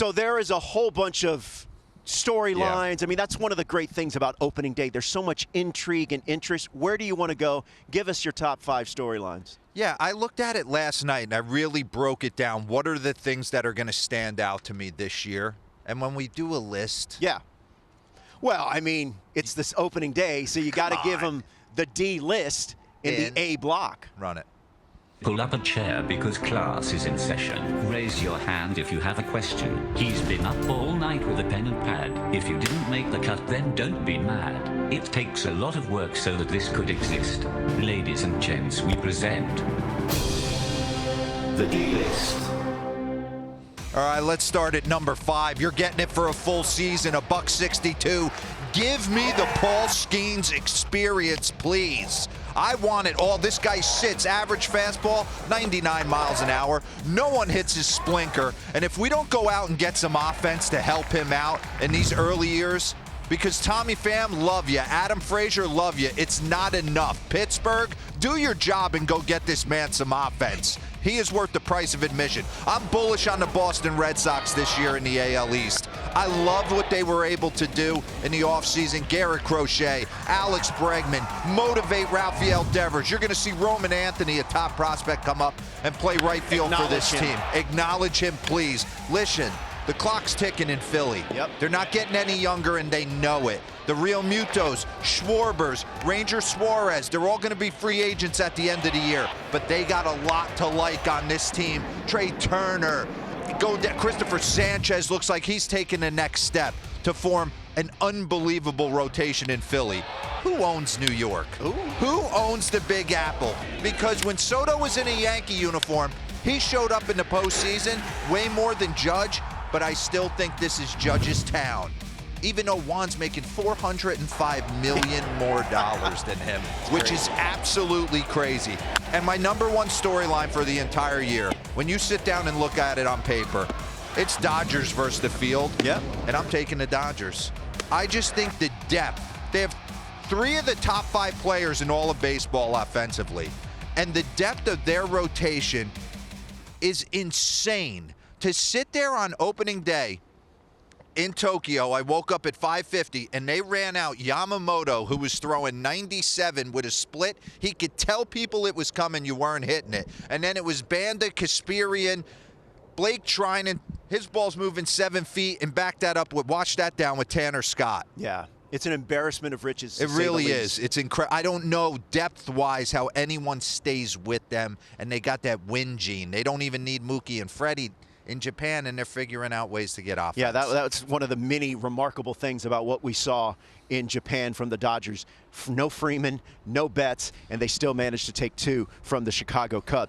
So there is a whole bunch of storylines. I mean, that's one of the great things about opening day. There's so much intrigue and interest. Where do you want to go? Give us your top 5 storylines. Yeah, I looked at it last night, and I really broke it down. What are the things that are going to stand out to me this year? And when we do a list. Yeah. Well, I mean, it's this opening day, so you got to give them the D list in the A block. Run it. Pull up a chair because class is in session. Raise your hand if you have a question. He's been up all night with a pen and pad. If you didn't make the cut, then don't be mad. It takes a lot of work so that this could exist. Ladies and gents, we present the D-List. All right, let's start at number 5. You're getting it for a full season, $162. Give me the Paul Skeens experience, please. I want it all. This guy sits, average fastball, 99 miles an hour. No one hits his splinker. And if we don't go out and get some offense to help him out in these early years, because Tommy Pham, love you. Adam Frazier, love you. It's not enough. Pittsburgh, do your job and go get this man some offense. He is worth the price of admission. I'm bullish on the Boston Red Sox this year in the AL East. I loved what they were able to do in the offseason. Garrett Crochet, Alex Bregman, motivate Rafael Devers. You're going to see Roman Anthony, a top prospect, come up and play right field for this team. Acknowledge him, please. Listen, the clock's ticking in Philly. They're not getting any younger, and they know it. The Real Mutos, Schwarbers, Ranger Suarez, they're all going to be free agents at the end of the year. But they got a lot to like on this team. Trey Turner, Christopher Sanchez looks like he's taking the next step to form an unbelievable rotation in Philly. Who owns New York? Ooh. Who owns the Big Apple? Because when Soto was in a Yankee uniform, he showed up in the postseason way more than Judge, but I still think this is Judge's town. Even though Juan's making $405 million more than him, which is absolutely crazy. And my number 1 storyline for the entire year, when you sit down and look at it on paper, it's Dodgers versus the field. And I'm taking the Dodgers. I just think the depth. They have 3 of the top 5 players in all of baseball offensively. And the depth of their rotation is insane. To sit there on opening day in Tokyo, I woke up at 5:50 and they ran out Yamamoto, who was throwing 97 with a split. He could tell people it was coming, you weren't hitting it. And then it was Banda, Kasperian, Blake Trinan. His ball's moving 7 feet, and back that up with, watch that down with Tanner Scott. Yeah, it's an embarrassment of riches. It really is. It's incredible. I don't know depth-wise how anyone stays with them, and they got that win gene. They don't even need Mookie and Freddie in Japan, and they're figuring out ways to get offense. Yeah, that's one of the many remarkable things about what we saw in Japan from the Dodgers. No Freeman, no Betts, and they still managed to take 2 from the Chicago Cubs.